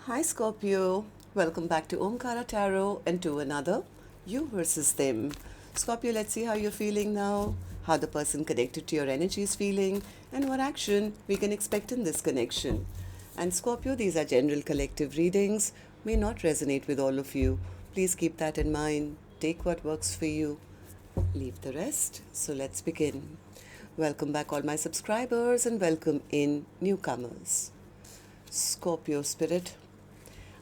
Hi Scorpio, welcome back to Omkaratarot and to another You versus Them. Scorpio, let's see how you're feeling now, how the person connected to your energy is feeling, and what action we can expect in this connection. And Scorpio, these are general collective readings, may not resonate with all of you. Please keep that in mind. Take what works for you, leave the rest. So let's begin. Welcome back, all my subscribers, and welcome in newcomers. Scorpio spirit.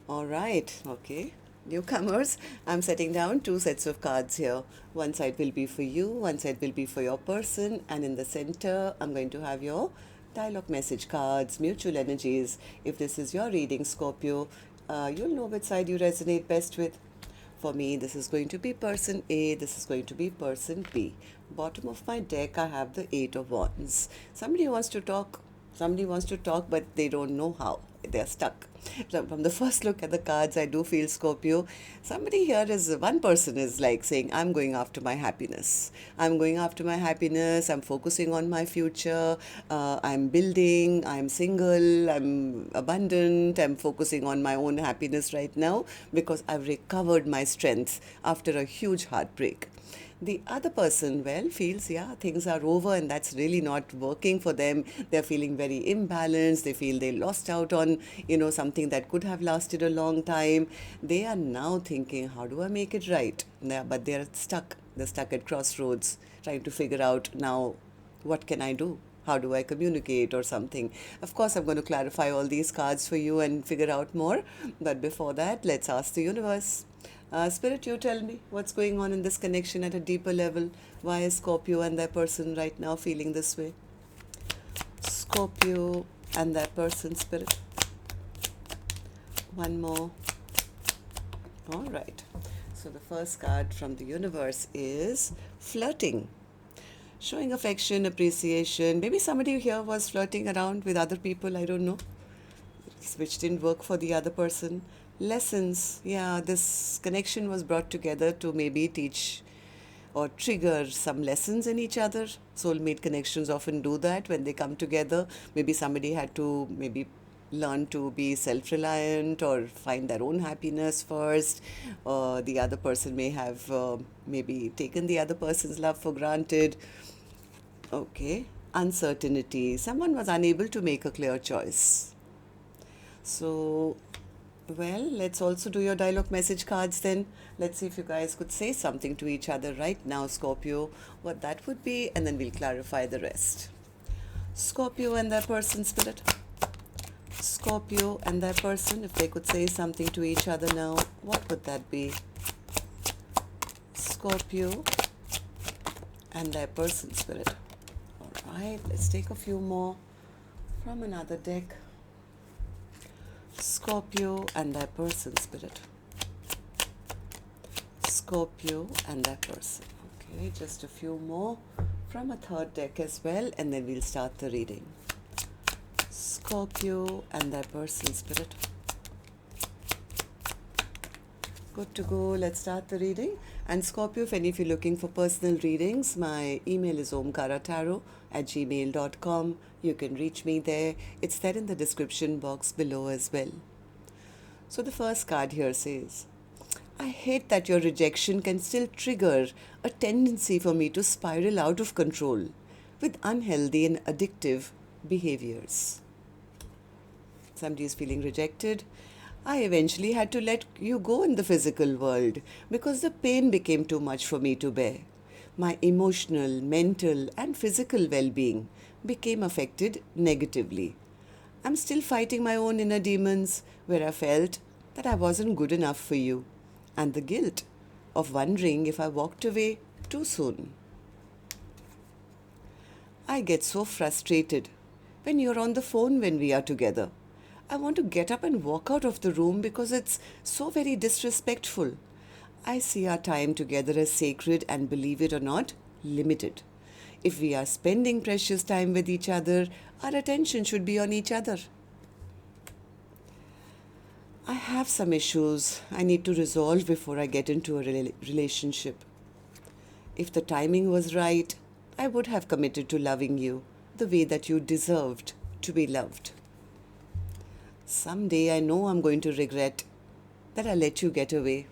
All right, okay. Newcomers, I'm setting down two sets of cards here. One side will be for you, one side will be for your person, and in the center, I'm going to have your dialogue message cards, mutual energies. If this is your reading, Scorpio, you'll know which side you resonate best with. For me, this is going to be person A, this is going to be person B. Bottom of my deck, I have the Eight of Wands. Somebody wants to talk, but they don't know how. They're stuck. So from the first look at the cards, I do feel Scorpio. One person is like saying, I'm going after my happiness. I'm going after my happiness. I'm focusing on my future. I'm building. I'm single. I'm abundant. I'm focusing on my own happiness right now because I've recovered my strength after a huge heartbreak. The other person, well, feels, yeah, things are over and that's really not working for them. They're feeling very imbalanced. They feel they lost out on, something that could have lasted a long time. They are now thinking, how do I make it right? But they're stuck. They're stuck at crossroads, trying to figure out now, what can I do? How do I communicate or something? Of course, I'm going to clarify all these cards for you and figure out more. But before that, let's ask the universe. Spirit, you tell me what's going on in this connection at a deeper level. Why is Scorpio and that person right now feeling this way? Scorpio and that person, Spirit. One more. All right. So the first card from the universe is flirting. Showing affection, appreciation. Maybe somebody here was flirting around with other people, I don't know, which didn't work for the other person. Lessons. Yeah, this connection was brought together to maybe teach or trigger some lessons in each other. Soulmate connections often do that when they come together. Maybe somebody had to learn to be self-reliant or find their own happiness first. The other person may have maybe taken the other person's love for granted. Okay. Uncertainty. Someone was unable to make a clear choice. So, well, let's also do your dialogue message cards then. Let's see if you guys could say something to each other right now, Scorpio, what that would be, and then we'll clarify the rest. Scorpio and their person, Spirit. Scorpio and their person, if they could say something to each other now, what would that be? Scorpio and their person, Spirit. All right, let's take a few more from another deck. Scorpio and their person, Spirit. Scorpio and their person. Okay, just a few more from a third deck as well, and then we'll start the reading. Scorpio and their person, Spirit. Good to go. Let's start the reading. And Scorpio, if any of you are looking for personal readings, my email is omkaratarot@gmail.com. You can reach me there. It's there in the description box below as well. So the first card here says, I hate that your rejection can still trigger a tendency for me to spiral out of control with unhealthy and addictive behaviors. Somebody is feeling rejected. I eventually had to let you go in the physical world because the pain became too much for me to bear. My emotional, mental, and physical well-being became affected negatively. I'm still fighting my own inner demons where I felt that I wasn't good enough for you, and the guilt of wondering if I walked away too soon. I get so frustrated when you're on the phone when we are together. I want to get up and walk out of the room because it's so very disrespectful. I see our time together as sacred and, believe it or not, limited. If we are spending precious time with each other, our attention should be on each other. I have some issues I need to resolve before I get into a relationship. If the timing was right, I would have committed to loving you the way that you deserved to be loved. Someday I know I'm going to regret that I let you get away.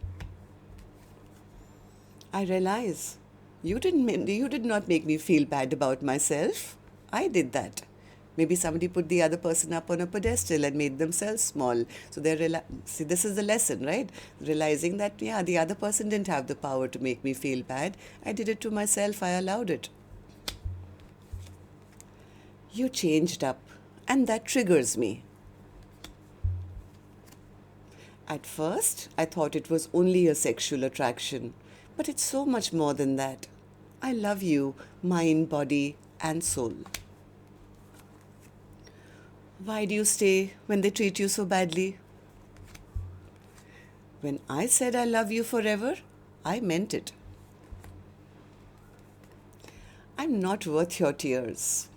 I realize you did not make me feel bad about myself. I did that. Maybe somebody put the other person up on a pedestal and made themselves small. So see, this is the lesson, right? Realizing that, yeah, the other person didn't have the power to make me feel bad. I did it to myself. I allowed it. You changed up, and that triggers me. At first, I thought it was only a sexual attraction, but it's so much more than that. I love you, mind, body, and soul. Why do you stay when they treat you so badly? When I said I love you forever, I meant it. I'm not worth your tears.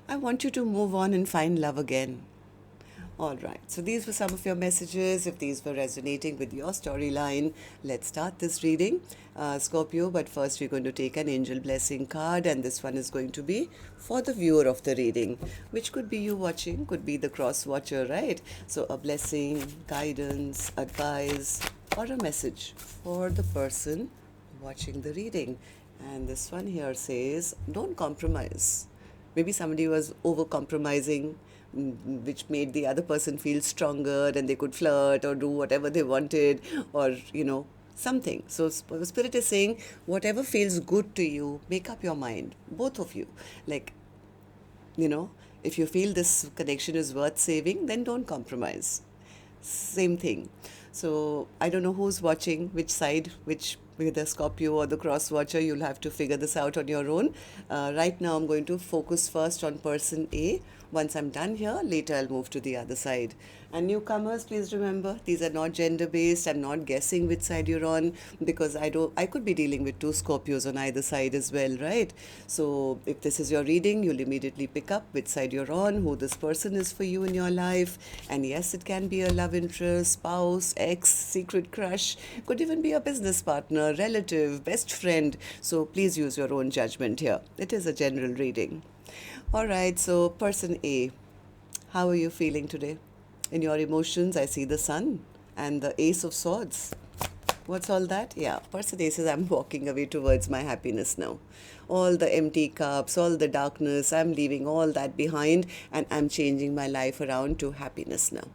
I want you to move on and find love again. All right, so these were some of your messages. If these were resonating with your storyline, let's start this reading, Scorpio. But first, we're going to take an angel blessing card, and this one is going to be for the viewer of the reading, which could be you watching, could be the cross watcher, right? So a blessing, guidance, advice, or a message for the person watching the reading. And this one here says, don't compromise. Maybe somebody was over compromising, which made the other person feel stronger and they could flirt or do whatever they wanted, or something. So spirit is saying, whatever feels good to you, make up your mind, both of you. Like, if you feel this connection is worth saving, then don't compromise. Same thing. So I don't know who's watching, which side, with the Scorpio or the cross watcher. You'll have to figure this out on your own. Right now I'm going to focus first on person A. Once I'm done here, later I'll move to the other side. And newcomers, please remember, these are not gender based. I'm not guessing which side you're on, because I could be dealing with two Scorpios on either side as well, right? So if this is your reading, you'll immediately pick up which side you're on, who this person is for you in your life. And yes, it can be a love interest, spouse, ex, secret crush, could even be a business partner, relative, best friend. So please use your own judgment here. It is a general reading. All right, so person A, how are you feeling today? In your emotions, I see the sun and the Ace of Swords. What's all that? Yeah, person A says, I'm walking away towards my happiness now. All the empty cups, all the darkness, I'm leaving all that behind, and I'm changing my life around to happiness now.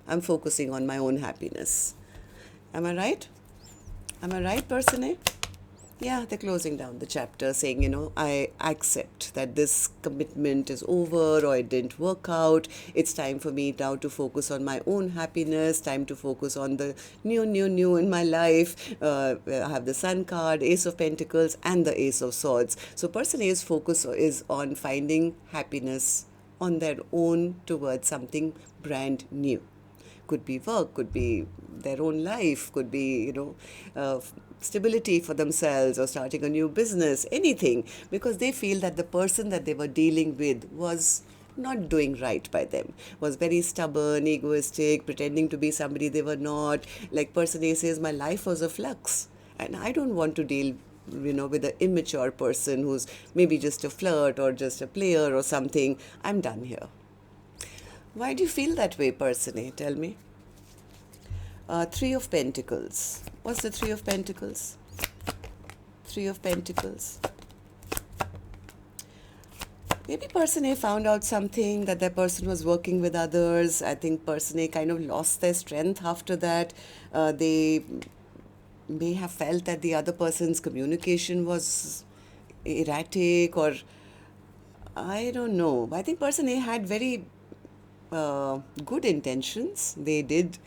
I'm focusing on my own happiness. Am I right? Am I right, person A? Yeah, they're closing down the chapter saying, I accept that this commitment is over or it didn't work out. It's time for me now to focus on my own happiness, time to focus on the new in my life. I have the Sun card, Ace of Pentacles, and the Ace of Swords. So person A's focus is on finding happiness on their own towards something brand new. Could be work, could be their own life, could be, stability for themselves or starting a new business, anything, because they feel that the person that they were dealing with was not doing right by them, was very stubborn, egoistic, pretending to be somebody they were not. Like person A says, my life was a flux, and I don't want to deal with an immature person who's maybe just a flirt or just a player or something. I'm done here. Why do you feel that way, person A? Tell me. Three of Pentacles. What's the Three of Pentacles? Three of Pentacles. Maybe person A found out something, that that person was working with others. I think person A kind of lost their strength after that. They may have felt that the other person's communication was erratic, or I don't know. I think person A had very good intentions. They did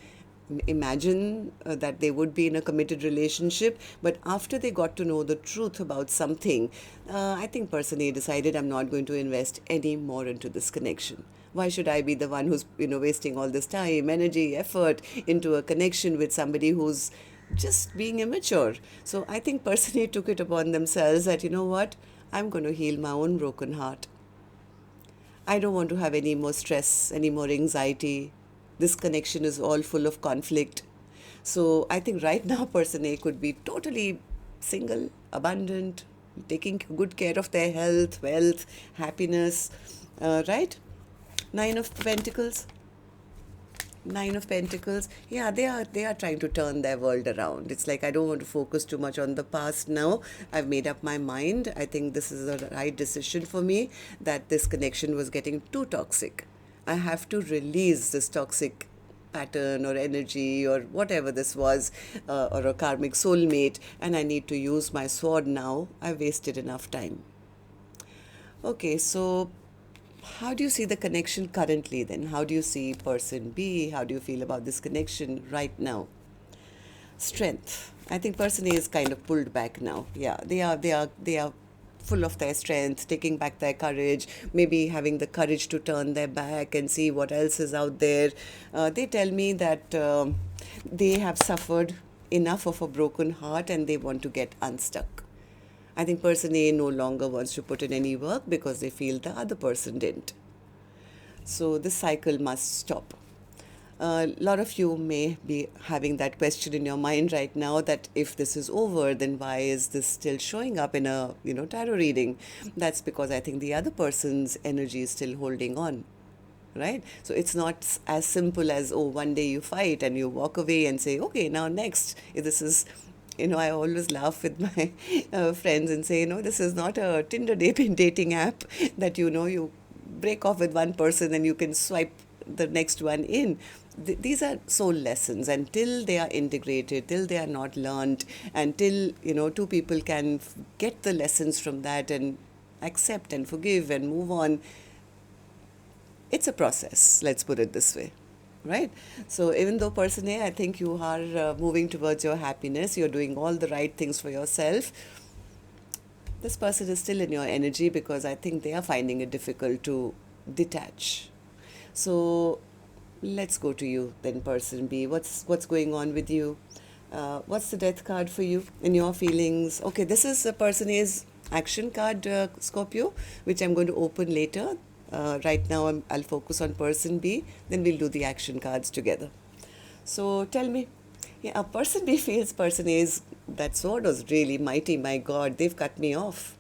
imagine that they would be in a committed relationship, but after they got to know the truth about something, I think person A decided, I'm not going to invest any more into this connection. Why should I be the one who's wasting all this time, energy, effort into a connection with somebody who's just being immature? So I think person A took it upon themselves that, what, I'm going to heal my own broken heart. I don't want to have any more stress, any more anxiety. This connection is all full of conflict. So I think right now person A could be totally single, abundant, taking good care of their health, wealth, happiness, right? Nine of Pentacles. Nine of Pentacles. Yeah, they are trying to turn their world around. It's like, I don't want to focus too much on the past now. I've made up my mind. I think this is the right decision for me, that this connection was getting too toxic. I have to release this toxic pattern or energy or whatever this was, or a karmic soulmate, and I need to use my sword now. I wasted enough time. Okay, so how do you see the connection currently then? How do you see person B? How do you feel about this connection right now? Strength. I think person A is kind of pulled back now. Yeah, they are full of their strength, taking back their courage, maybe having the courage to turn their back and see what else is out there. They tell me that they have suffered enough of a broken heart and they want to get unstuck. I think person A no longer wants to put in any work because they feel the other person didn't. So this cycle must stop. A lot of you may be having that question in your mind right now, that if this is over, then why is this still showing up in a tarot reading? That's because I think the other person's energy is still holding on. Right? So it's not as simple as, oh, one day you fight and you walk away and say, okay, now next. This is, I always laugh with my friends and say, this is not a Tinder dating app that, you break off with one person and you can swipe the next one in. These are soul lessons, and till they are integrated, till they are not learned, until, two people can get the lessons from that and accept and forgive and move on, it's a process, let's put it this way, right? So even though person A, I think you are moving towards your happiness, you're doing all the right things for yourself, this person is still in your energy because I think they are finding it difficult to detach. So let's go to you then, person B. What's going on with you? What's the death card for you in your feelings? Okay, this is a person A's action card, Scorpio, which I'm going to open later. Right now I'll focus on person B, then we'll do the action cards together. So tell me, yeah, person B feels person A's, that sword was really mighty. My God, they've cut me off.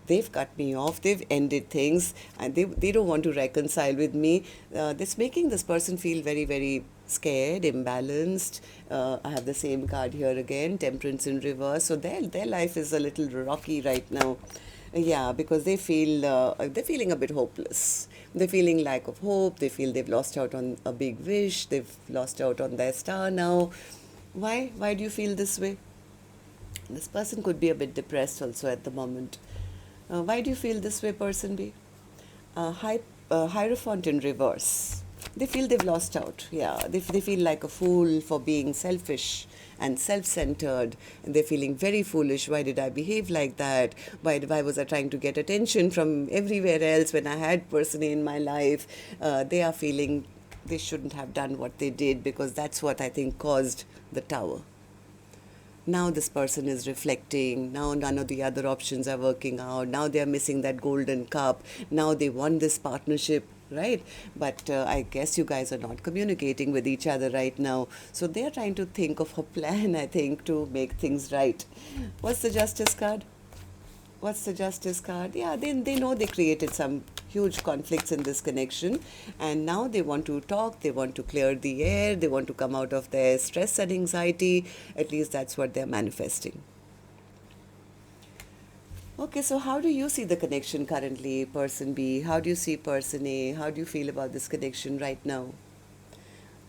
They've ended things, and they don't want to reconcile with me. This making this person feel very, very scared, imbalanced. I have the same card here again, Temperance in reverse. So their life is a little rocky right now. Yeah, because they're feeling a bit hopeless. They're feeling lack of hope. They feel they've lost out on a big wish. They've lost out on their star now. Why? Why do you feel this way? This person could be a bit depressed also at the moment. Why do you feel this way, person B? Hierophant in reverse. They feel they've lost out. Yeah, they feel like a fool for being selfish and self-centered, and they're feeling very foolish. Why did I behave like that? Why was I trying to get attention from everywhere else when I had person in my life? They are feeling they shouldn't have done what they did, because that's what I think caused the tower. Now this person is reflecting. Now none of the other options are working out. Now they are missing that golden cup. Now they want this partnership, right? But I guess you guys are not communicating with each other right now. So they are trying to think of a plan, I think, to make things right. What's the Justice card? Yeah, they know they created some huge conflicts in this connection, and now they want to talk, they want to clear the air, they want to come out of their stress and anxiety. At least that's what they're manifesting. Okay, so how do you see the connection currently, person B? How do you see person A? How do you feel about this connection right now?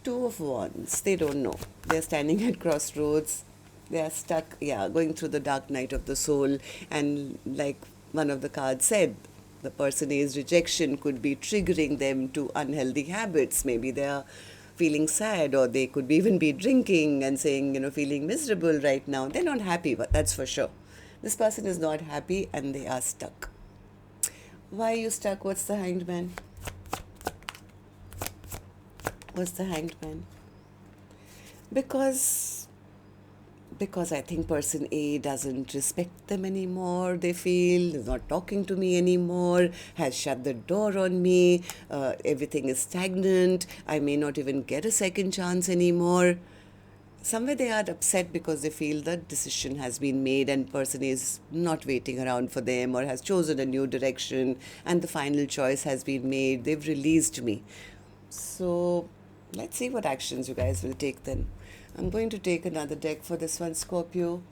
Two of Wands. They don't know. They're standing at crossroads. They are stuck, going through the dark night of the soul. And like one of the cards said, the person A's rejection could be triggering them to unhealthy habits. Maybe they are feeling sad, or they could even be drinking and saying, feeling miserable right now. They're not happy, but that's for sure. This person is not happy and they are stuck. Why are you stuck? What's the Hanged Man? Because I think person A doesn't respect them anymore. They feel is not talking to me anymore, has shut the door on me. Everything is stagnant. I may not even get a second chance anymore. Somewhere they are upset because they feel the decision has been made and person is not waiting around for them, or has chosen a new direction and the final choice has been made. They've released me. So Let's see what actions you guys will take then. I'm going to take another deck for this one, Scorpio.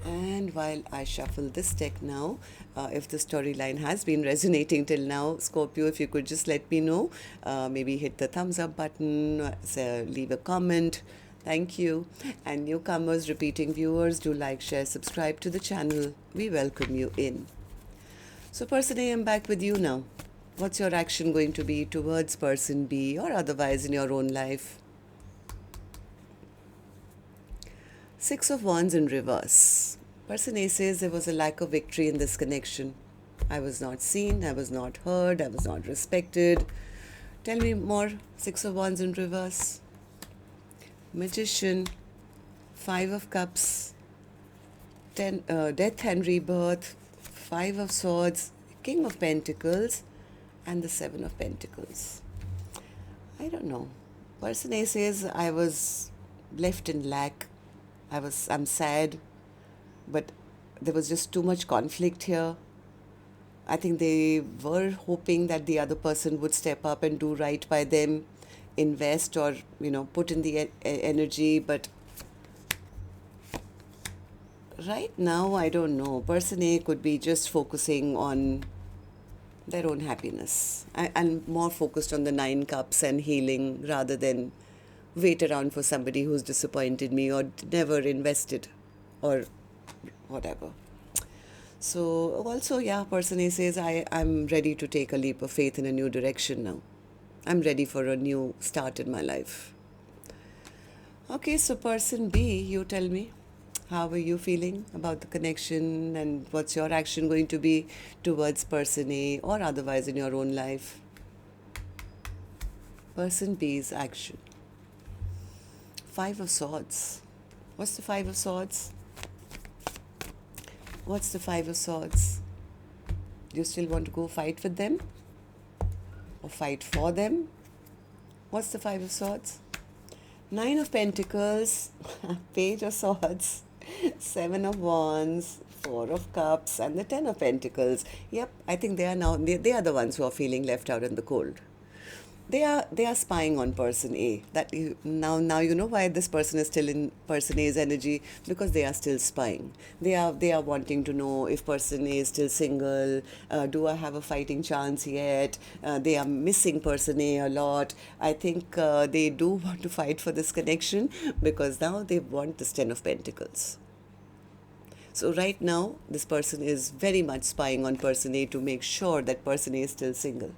And while I shuffle this deck now, if the storyline has been resonating till now, Scorpio, if you could just let me know, maybe hit the thumbs up button, leave a comment. Thank you. And newcomers, repeating viewers, do like, share, subscribe to the channel. We welcome you in. So person A, I'm back with you now. What's your action going to be towards person B or otherwise in your own life? Six of Wands in reverse. Person A says there was a lack of victory in this connection. I was not seen, I was not heard, I was not respected. Tell me more. Six of Wands in reverse. Magician, Five of Cups, Death and Rebirth, Five of Swords, King of Pentacles, and the Seven of Pentacles. I don't know. Person A says I was left in lack. I'm sad, but there was just too much conflict here. I think they were hoping that the other person would step up and do right by them, invest or, put in the energy. But right now, I don't know. Person A could be just focusing on their own happiness. I'm more focused on the 9 cups and healing rather than wait around for somebody who's disappointed me or never invested or whatever. So also, yeah, person A says I'm ready to take a leap of faith in a new direction now. I'm ready for a new start in my life. Okay, so person B, you tell me, how are you feeling about the connection and what's your action going to be towards person A or otherwise in your own life? Person B's action. Five of Swords. What's the Five of Swords? What's the Five of Swords? Do you still want to go fight with them? Or fight for them? What's the Five of Swords? Nine of Pentacles, Page of Swords, Seven of Wands, Four of Cups, and the Ten of Pentacles. Yep, I think they are the ones who are feeling left out in the cold. They are spying on person A. Now you know why this person is still in person A's energy, because they are still spying. They are wanting to know if person A is still single. Do I have a fighting chance yet? They are missing person A a lot. I think they do want to fight for this connection because now they want this Ten of Pentacles. So right now, this person is very much spying on person A to make sure that person A is still single.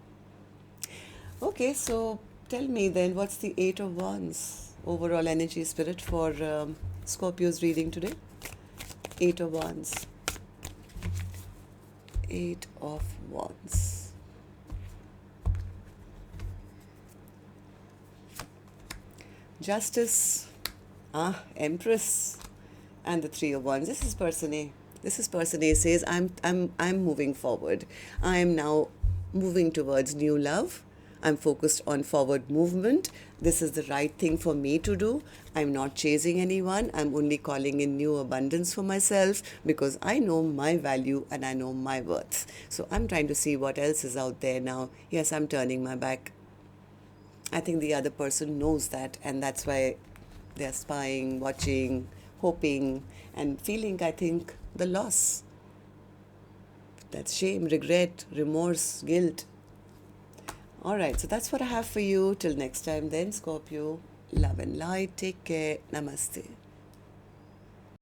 Okay, so tell me then, what's the Eight of Wands? Overall energy spirit for Scorpio's reading today. Eight of Wands. Eight of Wands. Justice. Empress. And the Three of Wands. This is person A. This is person A says, I'm moving forward. I am now moving towards new love. I'm focused on forward movement. This is the right thing for me to do. I'm not chasing anyone. I'm only calling in new abundance for myself because I know my value and I know my worth. So I'm trying to see what else is out there now. Yes, I'm turning my back. I think the other person knows that, and that's why they're spying, watching, hoping, and feeling, I think, the loss. That's shame, regret, remorse, guilt. All right, so that's what I have for you. Till next time then, Scorpio. Love and light. Take care. Namaste.